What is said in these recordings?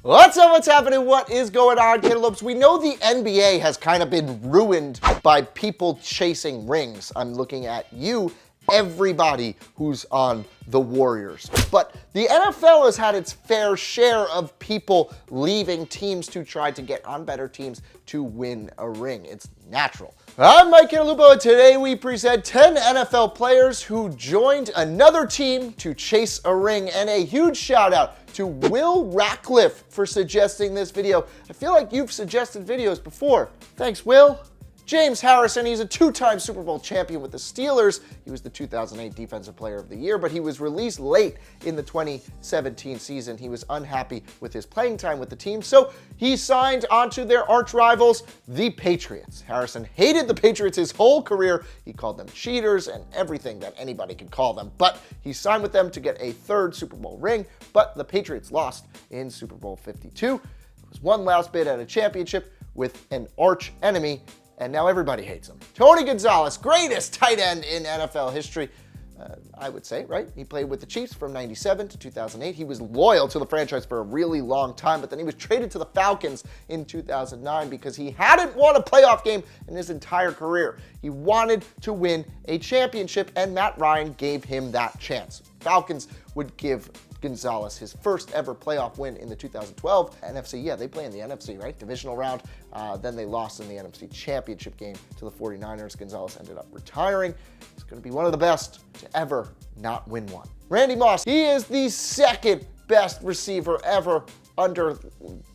What's up, what's happening, what is going on, Cantaloupes? We know the NBA has kind of been ruined by people chasing rings. I'm looking at you, everybody who's on the Warriors. But the NFL has had its fair share of people leaving teams to try to get on better teams to win a ring. It's natural. I'm Mike Cantalupo, and today we present 10 NFL players who joined another team to chase a ring, and a huge shout out to Will Ratcliffe for suggesting this video. I feel like you've suggested videos before. Thanks, Will. James Harrison, he's a two-time Super Bowl champion with the Steelers. He was the 2008 Defensive Player of the Year, but he was released late in the 2017 season. He was unhappy with his playing time with the team, so he signed onto their arch rivals, the Patriots. Harrison hated the Patriots his whole career. He called them cheaters and everything that anybody could call them, but he signed with them to get a third Super Bowl ring, but the Patriots lost in Super Bowl 52. It was one last bid at a championship with an arch enemy, and now everybody hates him. Tony Gonzalez, greatest tight end in NFL history, I would say, right? He played with the Chiefs from 97 to 2008. He was loyal to the franchise for a really long time, but then he was traded to the Falcons in 2009 because he hadn't won a playoff game in his entire career. He wanted to win a championship, and Matt Ryan gave him that chance. Falcons would give Gonzalez his first ever playoff win in the 2012 NFC. Yeah, they play in the NFC, right? Divisional round. Then they lost in the NFC Championship game to the 49ers. Gonzalez ended up retiring. He's going to be one of the best to ever not win one. Randy Moss, he is the second best receiver ever under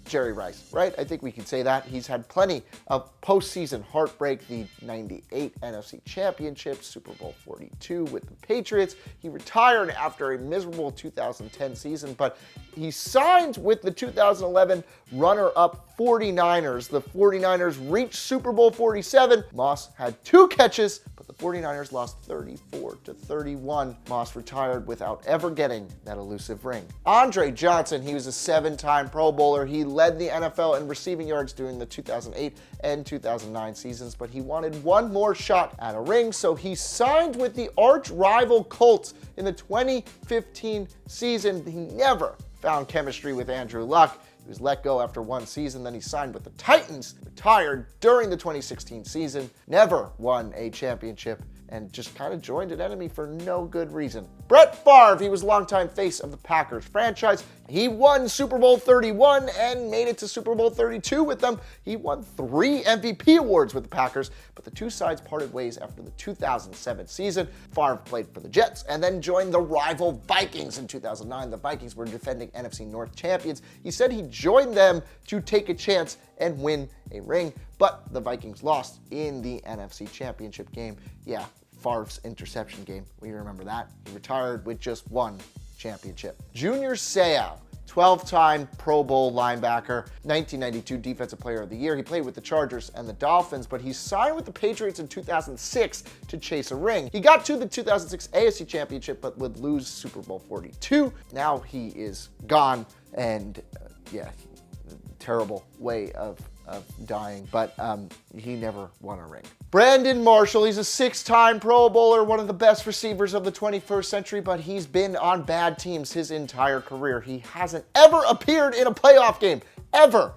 Jerry Rice, right? I think we can say that. He's had plenty of postseason heartbreak, the 98 NFC Championship, Super Bowl 42 with the Patriots. He retired after a miserable 2010 season, but he signed with the 2011 runner-up 49ers. The 49ers reached Super Bowl 47. Moss had 2 catches, but the 49ers lost 34-31. Moss retired without ever getting that elusive ring. Andre Johnson, he was a 7-time Pro Bowler. He led the NFL in receiving yards during the 2008 and 2009 seasons, but he wanted one more shot at a ring, so he signed with the arch rival Colts in the 2015 season. He never found chemistry with Andrew Luck. He was let go after one season, then he signed with the Titans, retired during the 2016 season, never won a championship, and just kind of joined an enemy for no good reason. Brett Favre, he was longtime face of the Packers franchise. He won Super Bowl 31 and made it to Super Bowl 32 with them. He won 3 MVP awards with the Packers, but the two sides parted ways after the 2007 season. Favre played for the Jets and then joined the rival Vikings in 2009. The Vikings were defending NFC North champions. He said he joined them to take a chance and win a ring, but the Vikings lost in the NFC Championship game. Yeah, Favre's interception game. We remember that. He retired with just 1 championship. Junior Seau, 12-time Pro Bowl linebacker, 1992 Defensive Player of the Year. He played with the Chargers and the Dolphins, but he signed with the Patriots in 2006 to chase a ring. He got to the 2006 AFC Championship, but would lose Super Bowl 42. Now he is gone, and terrible way of dying, but he never won a ring. Brandon Marshall, he's a 6-time Pro Bowler, one of the best receivers of the 21st century, but he's been on bad teams his entire career. He hasn't ever appeared in a playoff game, ever.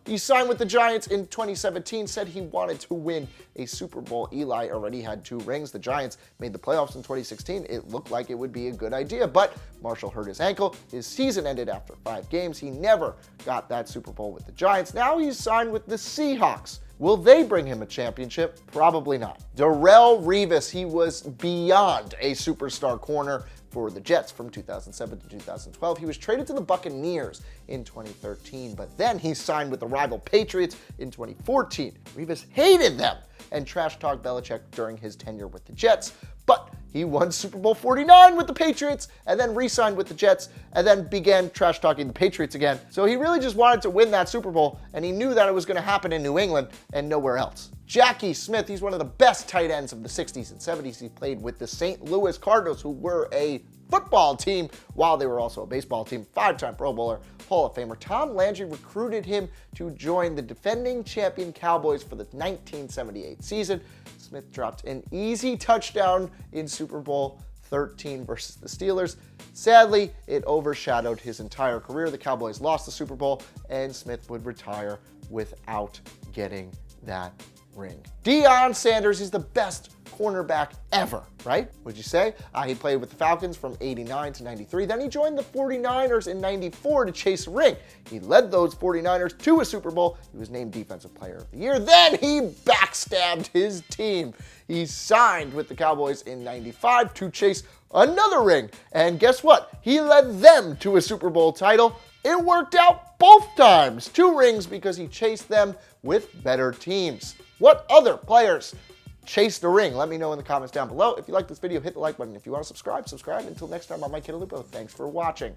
He signed with the Giants in 2017, said he wanted to win a Super Bowl. Eli already had 2 rings. The Giants made the playoffs in 2016. It looked like it would be a good idea, but Marshall hurt his ankle. His season ended after 5 games. He never got that Super Bowl with the Giants. Now he's signed with the Seahawks. Will they bring him a championship? Probably not. Darrelle Revis, he was beyond a superstar corner for the Jets from 2007 to 2012. He was traded to the Buccaneers in 2013, but then he signed with the rival Patriots in 2014. Revis hated them and trash-talked Belichick during his tenure with the Jets, but he won Super Bowl 49 with the Patriots and then re-signed with the Jets and then began trash-talking the Patriots again. So he really just wanted to win that Super Bowl, and he knew that it was going to happen in New England and nowhere else. Jackie Smith, he's one of the best tight ends of the 60s and 70s. He played with the St. Louis Cardinals, who were a football team while they were also a baseball team. 5-time Pro Bowler, Hall of Famer. Tom Landry recruited him to join the defending champion Cowboys for the 1978 season. Smith dropped an easy touchdown in Super Bowl 13 versus the Steelers. Sadly, it overshadowed his entire career. The Cowboys lost the Super Bowl, and Smith would retire without getting that ring. Deion Sanders is the best cornerback ever, right? Would you say? He played with the Falcons from 89 to 93. Then he joined the 49ers in 94 to chase a ring. He led those 49ers to a Super Bowl. He was named Defensive Player of the Year. Then he backstabbed his team. He signed with the Cowboys in 95 to chase another ring. And guess what? He led them to a Super Bowl title. It worked out both times. 2 rings because he chased them with better teams. What other players chased a ring? Let me know in the comments down below. If you like this video, hit the like button. If you want to subscribe. Until next time, I'm Mike Cantalupo. Thanks for watching.